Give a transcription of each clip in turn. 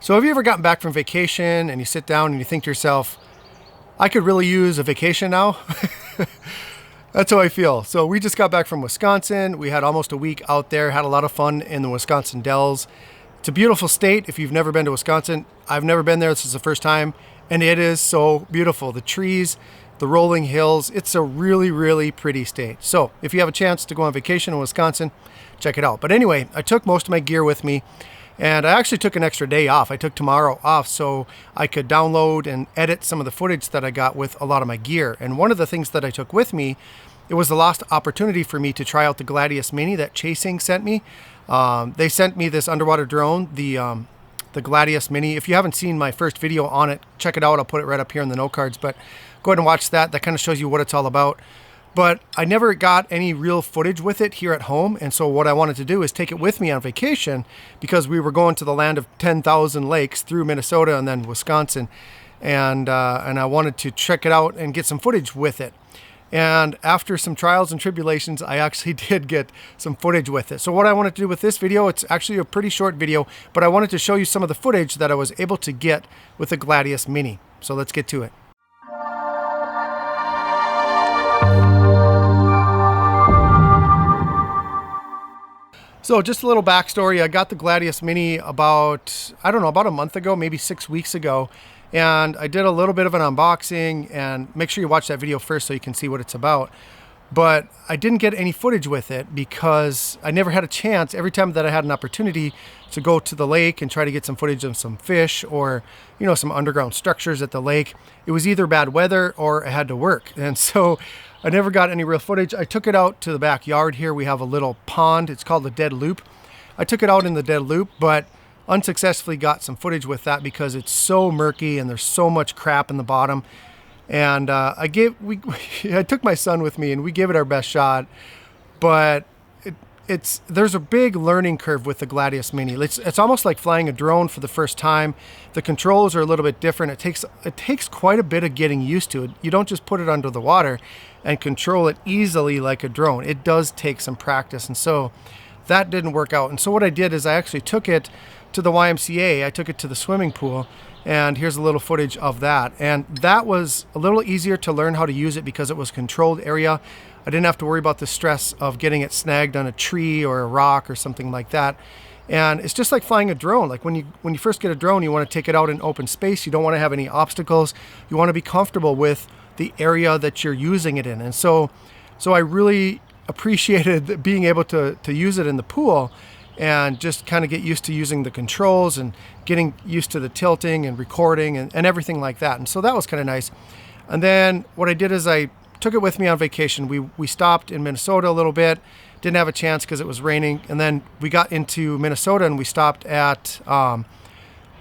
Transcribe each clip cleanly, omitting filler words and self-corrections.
So have you ever gotten back from vacation and you sit down and you think to yourself, I could really use a vacation now? That's how I feel. So we just got back from Wisconsin. We had almost a week out there, had a lot of fun in the Wisconsin Dells. It's a beautiful state. If you've never been to Wisconsin, I've never been there. This is the first time, and it is so beautiful. The trees, the rolling hills, it's a really, really pretty state. So if you have a chance to go on vacation in Wisconsin, check it out. But anyway, I took most of my gear with me, and I actually took an extra day off. I took tomorrow off so I could download and edit some of the footage that I got with a lot of my gear. And one of the things that I took with me, it was the last opportunity for me to try out the Gladius Mini that Chasing sent me. They sent me this underwater drone, the Gladius Mini. If you haven't seen my first video on it, check it out. I'll put it right up here in the note cards, but go ahead and watch that. That kind of shows you what it's all about. But I never got any real footage with it here at home. And so what I wanted to do is take it with me on vacation, because we were going to the land of 10,000 lakes through Minnesota and then Wisconsin. And I wanted to check it out and get some footage with it. And after some trials and tribulations, I actually did get some footage with it. So what I wanted to do with this video, it's actually a pretty short video, but I wanted to show you some of the footage that I was able to get with the Gladius Mini. So let's get to it. So just a little backstory. I got the Gladius Mini about a month ago, maybe 6 weeks ago. And I did a little bit of an unboxing, and make sure you watch that video first so you can see what it's about. But I didn't get any footage with it because I never had a chance. Every time that I had an opportunity to go to the lake and try to get some footage of some fish or, some underground structures at the lake, it was either bad weather or I had to work. And so I never got any real footage. I took it out to the backyard here. We have a little pond. It's called the Dead Loop. I took it out in the Dead Loop, but unsuccessfully got some footage with that because it's so murky and there's so much crap in the bottom. And I took my son with me and we gave it our best shot, but there's a big learning curve with the Gladius Mini. It's almost like flying a drone for the first time. The controls are a little bit different. It takes quite a bit of getting used to it. You don't just put it under the water and control it easily like a drone. It does take some practice, and so that didn't work out. And so what I did is I actually took it to the YMCA. I took it to the swimming pool, and here's a little footage of that. And that was a little easier to learn how to use it because it was a controlled area. I didn't have to worry about the stress of getting it snagged on a tree or a rock or something like that. And it's just like flying a drone. Like when you first get a drone, you want to take it out in open space. You don't want to have any obstacles. You want to be comfortable with the area that you're using it in. And so I really appreciated being able to use it in the pool and just kind of get used to using the controls and getting used to the tilting and recording and everything like that. And so that was kind of nice. And then what I did is I took it with me on vacation. We stopped in Minnesota a little bit, didn't have a chance because it was raining. And then we got into Minnesota and we stopped at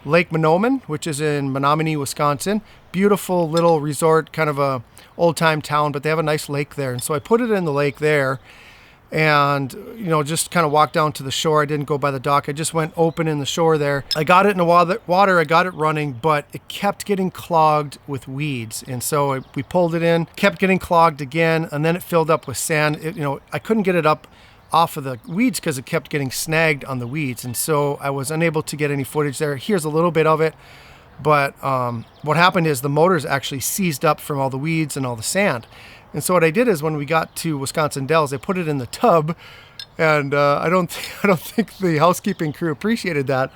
Lake Menominee, which is in Menominee, Wisconsin. Beautiful little resort, kind of a old time town, but they have a nice lake there. And so I put it in the lake there and, just kind of walked down to the shore. I didn't go by the dock. I just went open in the shore there. I got it in the water. I got it running, but it kept getting clogged with weeds. And so we pulled it in, kept getting clogged again, and then it filled up with sand. I couldn't get it up off of the weeds because it kept getting snagged on the weeds. And so I was unable to get any footage there. Here's a little bit of it. But what happened is the motors actually seized up from all the weeds and all the sand. And so what I did is when we got to Wisconsin Dells, I put it in the tub, and I don't think the housekeeping crew appreciated that,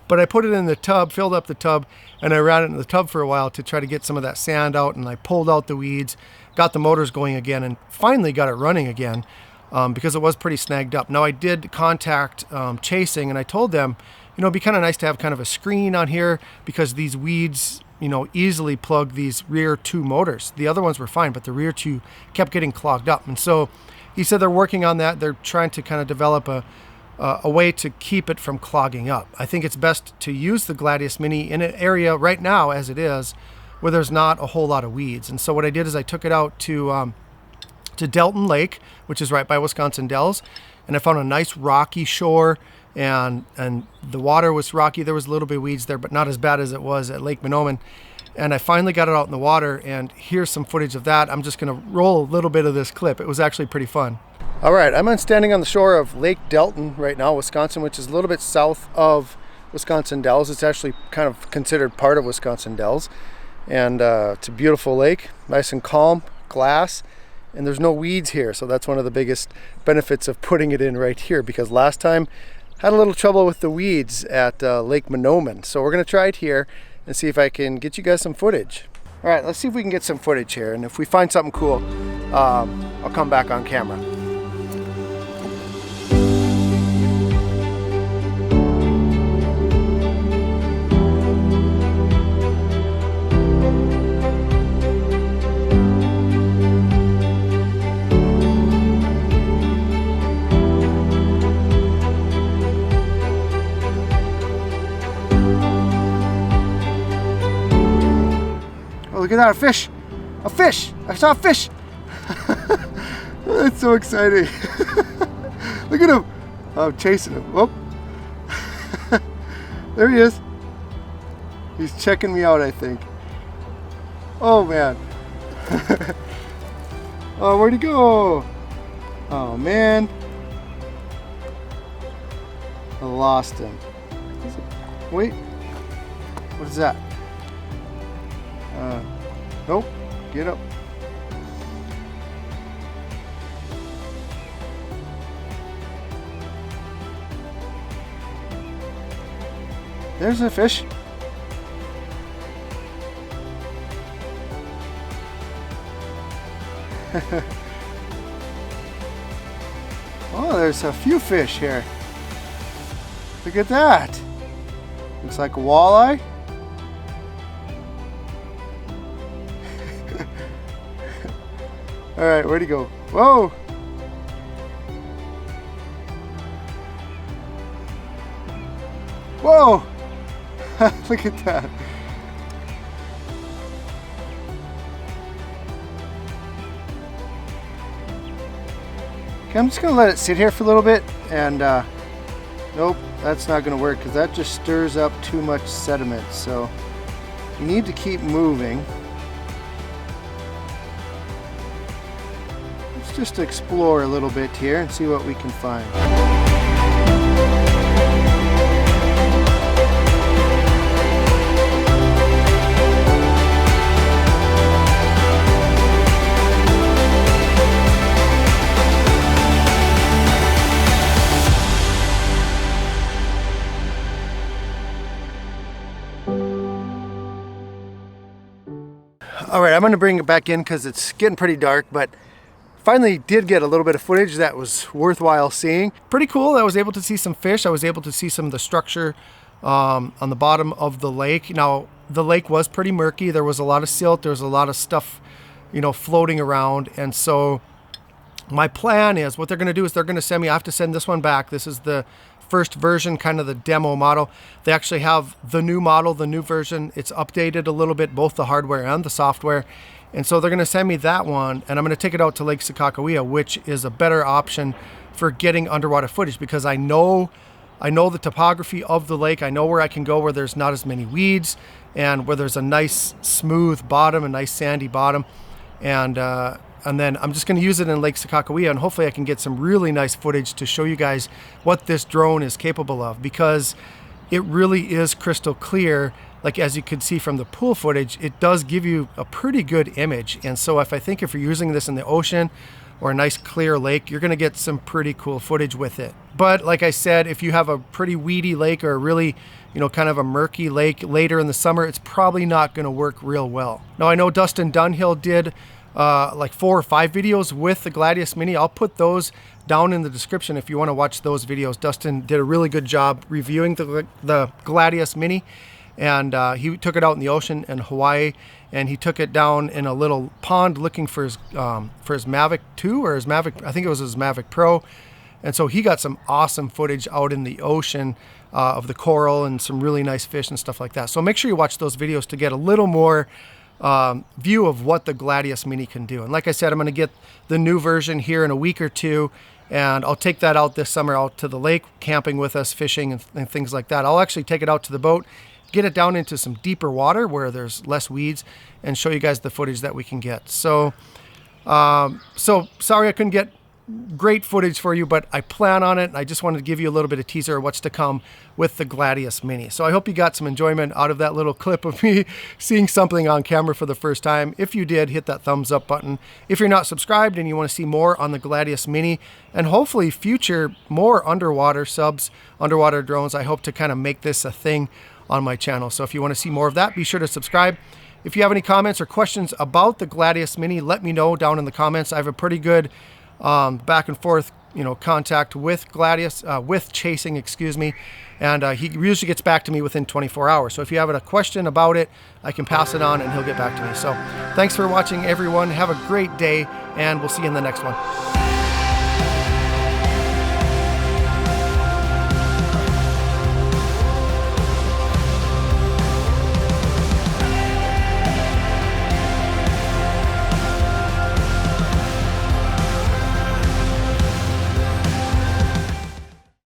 but I put it in the tub, filled up the tub, and I ran it in the tub for a while to try to get some of that sand out, and I pulled out the weeds, got the motors going again, and finally got it running again because it was pretty snagged up. Now I did contact Chasing, and I told them, it'd be kind of nice to have kind of a screen on here because these weeds easily plug these rear two motors. The other ones were fine, but the rear two kept getting clogged up. And so he said they're working on that. They're trying to kind of develop a way to keep it from clogging up. I think it's best to use the Gladius Mini in an area right now as it is where there's not a whole lot of weeds. And so what I did is I took it out to Delton Lake, which is right by Wisconsin Dells, and I found a nice rocky shore. And the water was rocky. There was a little bit of weeds there, but not as bad as it was at Lake Menominee. And I finally got it out in the water, and here's some footage of that. I'm just going to roll a little bit of this clip. It was actually pretty fun. All right, I'm standing on the shore of Lake Delton right now, Wisconsin, which is a little bit south of Wisconsin Dells. It's actually kind of considered part of Wisconsin Dells. And it's a beautiful lake, nice and calm, glass, and there's no weeds here. So that's one of the biggest benefits of putting it in right here, because last time had a little trouble with the weeds at Lake Monoman. So we're gonna try it here and see if I can get you guys some footage. All right, let's see if we can get some footage here. And if we find something cool, I'll come back on camera. Look at that, a fish! A fish! I saw a fish! That's so exciting. Look at him! I'm chasing him. Whoop. There he is. He's checking me out, I think. Oh man. Oh, where'd he go? Oh man. I lost him. Wait. What is that? Nope, get up. There's a fish. Oh, there's a few fish here. Look at that. Looks like a walleye. All right, where'd he go? Whoa! Whoa! Look at that. Okay, I'm just gonna let it sit here for a little bit, and nope, that's not gonna work because that just stirs up too much sediment. So you need to keep moving. Just to explore a little bit here and see what we can find. All right, I'm going to bring it back in because it's getting pretty dark, but finally did get a little bit of footage that was worthwhile seeing. Pretty cool. I was able to see some fish. I was able to see some of the structure on the bottom of the lake. Now, the lake was pretty murky. There was a lot of silt. There was a lot of stuff, you know, floating around. And so my plan is, what they're going to do is they're going to send me, I have to send this one back. This is the first version, kind of the demo model. They actually have the new model, the new version. It's updated a little bit, both the hardware and the software. And so they're going to send me that one, and I'm going to take it out to Lake Sakakawea, which is a better option for getting underwater footage, because I know the topography of the lake. I know where I can go where there's not as many weeds and where there's a nice smooth bottom, a nice sandy bottom. And then I'm just going to use it in Lake Sakakawea, and hopefully I can get some really nice footage to show you guys what this drone is capable of, because it really is crystal clear. Like, as you can see from the pool footage, it does give you a pretty good image. And so if you're using this in the ocean or a nice clear lake, you're gonna get some pretty cool footage with it. But like I said, if you have a pretty weedy lake or a really, you know, kind of a murky lake later in the summer, it's probably not gonna work real well. Now, I know Dustin Dunhill did like 4 or 5 videos with the Gladius Mini. I'll put those down in the description if you wanna watch those videos. Dustin did a really good job reviewing the Gladius Mini. And he took it out in the ocean in Hawaii, and he took it down in a little pond looking for his Mavic 2 or his Mavic, I think it was his Mavic Pro. And so he got some awesome footage out in the ocean of the coral and some really nice fish and stuff like that. So make sure you watch those videos to get a little more view of what the Gladius Mini can do. And like I said, I'm going to get the new version here in a week or two, and I'll take that out this summer out to the lake, camping with us, fishing and things like that. I'll actually take it out to the boat, get it down into some deeper water where there's less weeds, and show you guys the footage that we can get. So sorry I couldn't get great footage for you, but I plan on it. I just wanted to give you a little bit of teaser of what's to come with the Gladius Mini. So I hope you got some enjoyment out of that little clip of me seeing something on camera for the first time. If you did, hit that thumbs up button. If you're not subscribed and you want to see more on the Gladius Mini and hopefully future more underwater subs, underwater drones, I hope to kind of make this a thing on my channel. So if you want to see more of that, be sure to subscribe. If you have any comments or questions about the Gladius Mini, let me know down in the comments. I have a pretty good back and forth, contact with Gladius, with Chasing, excuse me. And he usually gets back to me within 24 hours. So if you have a question about it, I can pass it on and he'll get back to me. So thanks for watching, everyone. Have a great day, and we'll see you in the next one.